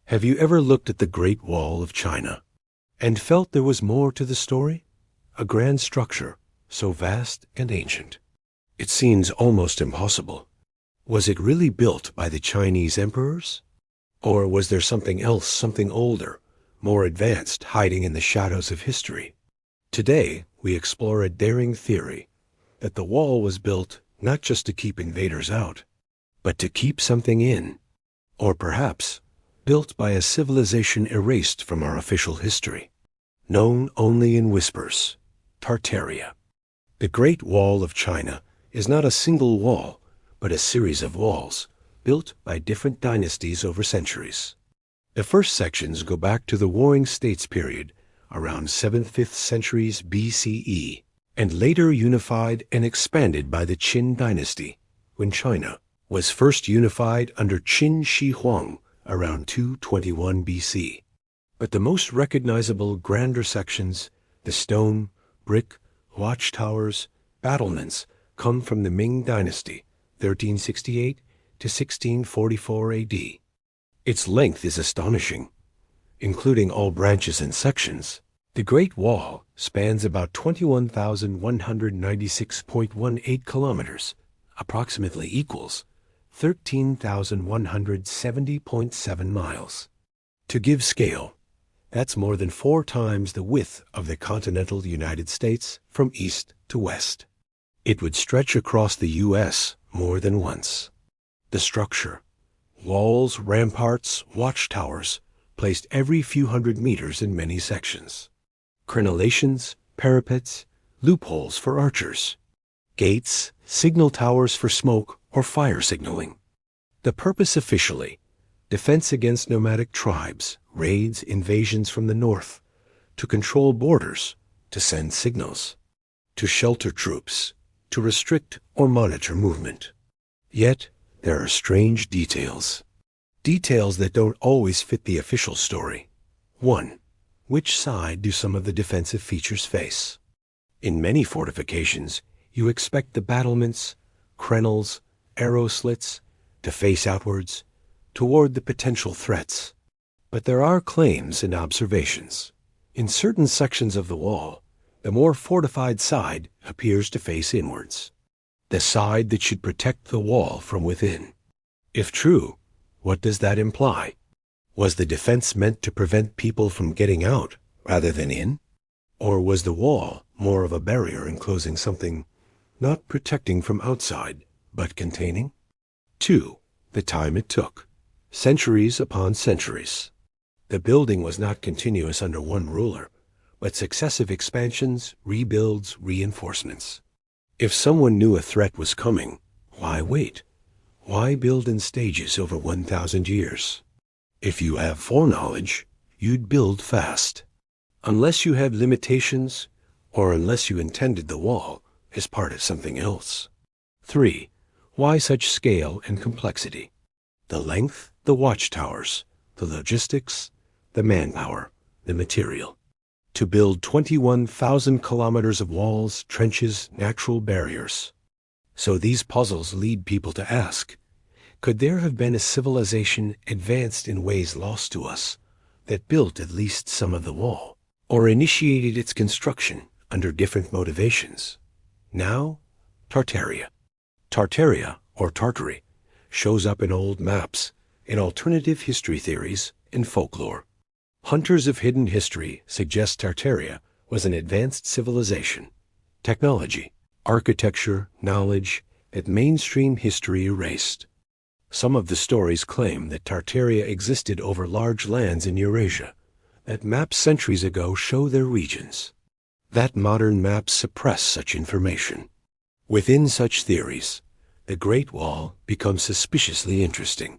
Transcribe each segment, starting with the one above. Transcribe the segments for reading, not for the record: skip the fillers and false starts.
Have you ever looked at the Great Wall of China and felt there was more to the story? A grand structure, so vast and ancient. It seems almost impossible. Was it really built by the Chinese emperors? Or was there something else, something older, more advanced, hiding in the shadows of history? Today, we explore a daring theory that the wall was built not just to keep invaders out, but to keep something in. Or perhaps built by a civilization erased from our official history, known only in whispers, Tartaria. The Great Wall of China is not a single wall, but a series of walls built by different dynasties over centuries. The first sections go back to the Warring States period, around 7th-5th centuries BCE, and later unified and expanded by the Qin dynasty, when China was first unified under Qin Shi Huang around 221 BC. But the most recognizable grander sections, the stone, brick, watchtowers, battlements, come from the Ming dynasty, 1368 to 1644 AD. Its length is astonishing. Including all branches and sections, the Great Wall spans about 21,196.18 kilometers, approximately equals 13,170.7 miles. To give scale, that's more than 4 times the width of the continental United States from east to west. It would stretch across the U.S. more than once. The structure, walls, ramparts, watchtowers, placed every few hundred meters in many sections. Crenellations, parapets, loopholes for archers, gates, signal towers for smoke or fire signaling. The purpose officially, defense against nomadic tribes, raids, invasions from the north, to control borders, to send signals, to shelter troops, to restrict or monitor movement. Yet, there are strange details. Details that don't always fit the official story. 1. Which side do some of the defensive features face? In many fortifications, you expect the battlements, crenels, arrow slits to face outwards, toward the potential threats. But there are claims and observations. In certain sections of the wall, the more fortified side appears to face inwards, the side that should protect the wall from within. If true, what does that imply? Was the defense meant to prevent people from getting out rather than in? Or was the wall more of a barrier enclosing something, not protecting from outside, but containing? 2. The time it took. Centuries upon centuries. The building was not continuous under one ruler, but successive expansions, rebuilds, reinforcements. If someone knew a threat was coming, why wait? Why build in stages over 1,000 years? If you have foreknowledge, you'd build fast. Unless you have limitations, or unless you intended the wall as part of something else. 3. Why such scale and complexity? The length, the watchtowers, the logistics, the manpower, the material. To build 21,000 kilometers of walls, trenches, natural barriers. So these puzzles lead people to ask, could there have been a civilization advanced in ways lost to us that built at least some of the wall, or initiated its construction under different motivations? Now, Tartaria. Tartaria, or Tartary, shows up in old maps, in alternative history theories, and folklore. Hunters of hidden history suggest Tartaria was an advanced civilization, technology, architecture, knowledge that mainstream history erased. Some of the stories claim that Tartaria existed over large lands in Eurasia, that maps centuries ago show their regions. That modern maps suppress such information. Within such theories, the Great Wall becomes suspiciously interesting.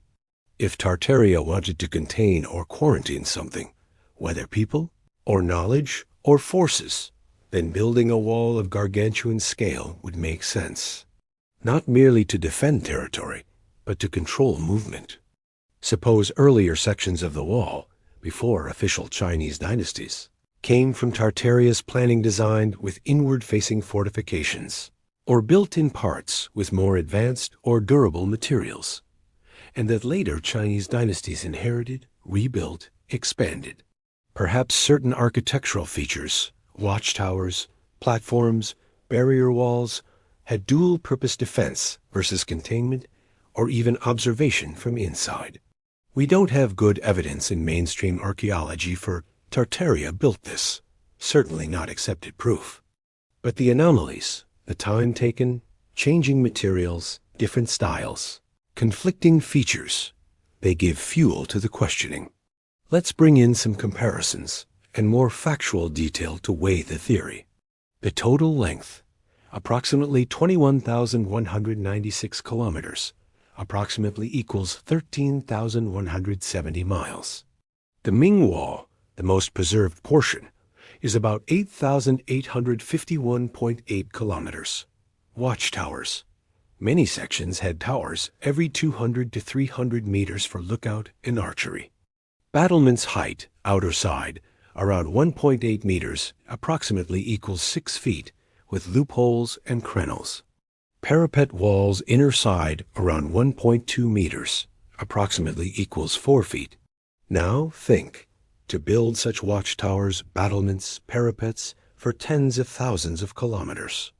If Tartaria wanted to contain or quarantine something, whether people, or knowledge, or forces, then building a wall of gargantuan scale would make sense. Not merely to defend territory, but to control movement. Suppose earlier sections of the wall, before official Chinese dynasties, came from Tartaria's planning designed with inward-facing fortifications, or built in parts with more advanced or durable materials, and that later Chinese dynasties inherited, rebuilt, expanded. Perhaps certain architectural features, watchtowers, platforms, barrier walls, had dual-purpose defense versus containment, or even observation from inside. We don't have good evidence in mainstream archaeology for Tartaria built this, certainly not accepted proof. But the anomalies, the time taken, changing materials, different styles, conflicting features, they give fuel to the questioning. Let's bring in some comparisons and more factual detail to weigh the theory. The total length, approximately 21,196 kilometers, approximately equals 13,170 miles. The Ming Wall, the most preserved portion, is about 8,851.8 kilometers. Watchtowers. Many sections had towers every 200 to 300 meters for lookout and archery. Battlements height, outer side, around 1.8 meters, approximately equals 6 feet, with loopholes and crenels. Parapet walls inner side around 1.2 meters, approximately equals 4 feet. Now think, to build such watchtowers, battlements, parapets for tens of thousands of kilometers,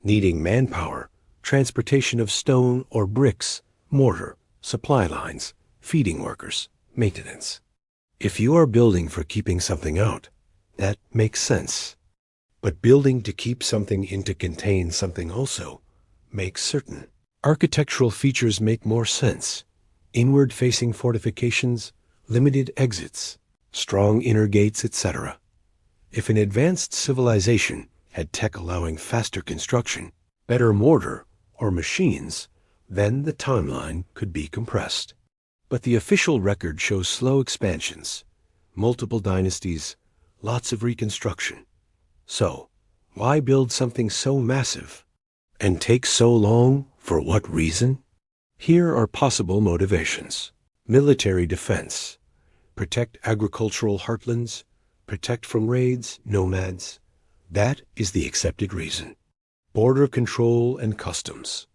needing manpower, transportation of stone or bricks, mortar, supply lines, feeding workers, maintenance. If you are building for keeping something out, that makes sense. But building to keep something in to contain something also makes certain. Architectural features make more sense. Inward-facing fortifications, limited exits, strong inner gates, etc. If an advanced civilization had tech allowing faster construction, better mortar, or machines, then the timeline could be compressed. But the official record shows slow expansions, multiple dynasties, lots of reconstruction. So, why build something so massive? And take so long, for what reason? Here are possible motivations. Military defense. Protect agricultural heartlands. Protect from raids, nomads. That is the accepted reason. Border control and customs.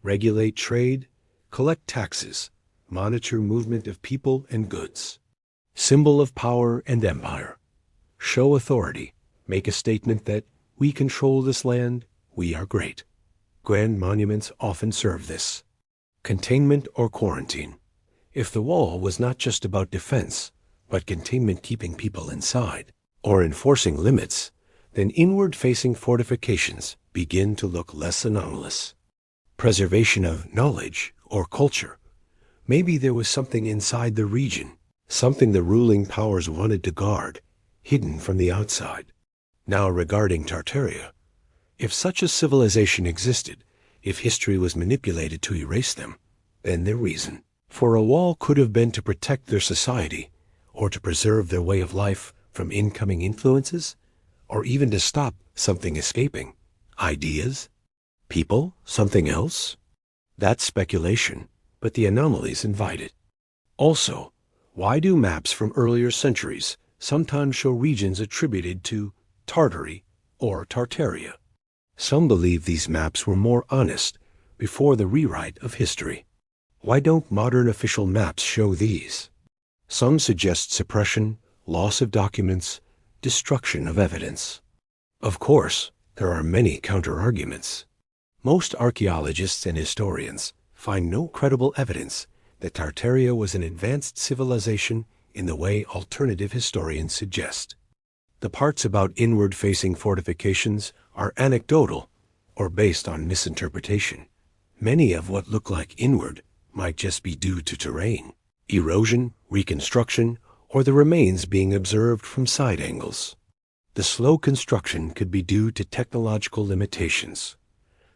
Regulate trade. Collect taxes. Monitor movement of people and goods. Symbol of power and empire. Show authority. Make a statement that we control this land, we are great. Grand monuments often serve this. Containment or quarantine. If the wall was not just about defense, but containment keeping people inside, or enforcing limits, then inward-facing fortifications begin to look less anomalous. Preservation of knowledge or culture. Maybe there was something inside the region, something the ruling powers wanted to guard, hidden from the outside. Now regarding Tartaria, if such a civilization existed, if history was manipulated to erase them, then their reason for a wall could have been to protect their society, or to preserve their way of life from incoming influences, or even to stop something escaping. Ideas? People? Something else? That's speculation, but the anomalies invite it. Also, why do maps from earlier centuries sometimes show regions attributed to Tartary or Tartaria? Some believe these maps were more honest before the rewrite of history. Why don't modern official maps show these? Some suggest suppression, loss of documents, destruction of evidence. Of course, there are many counter-arguments. Most archaeologists and historians find no credible evidence that Tartaria was an advanced civilization in the way alternative historians suggest. The parts about inward-facing fortifications are anecdotal or based on misinterpretation. Many of what look like inward might just be due to terrain, erosion, reconstruction, or the remains being observed from side angles. The slow construction could be due to technological limitations,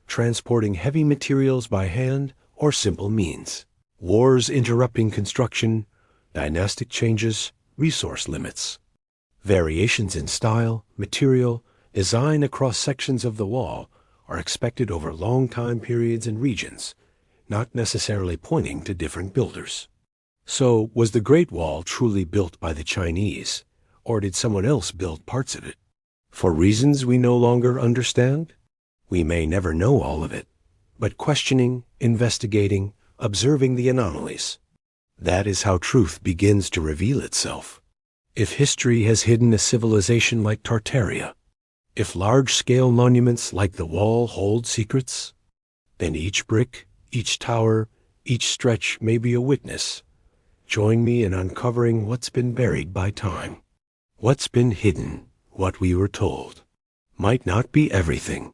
transporting heavy materials by hand or simple means, wars interrupting construction, dynastic changes, resource limits. Variations in style, material, design across sections of the wall are expected over long time periods and regions, not necessarily pointing to different builders. So, was the Great Wall truly built by the Chinese, or did someone else build parts of it? For reasons we no longer understand? We may never know all of it, but questioning, investigating, observing the anomalies, That is how truth begins to reveal itself. If history has hidden a civilization like Tartaria, if large-scale monuments like the Wall hold secrets, then each brick, each tower, each stretch may be a witness. Join me in uncovering what's been buried by time. What's been hidden, what we were told, might not be everything,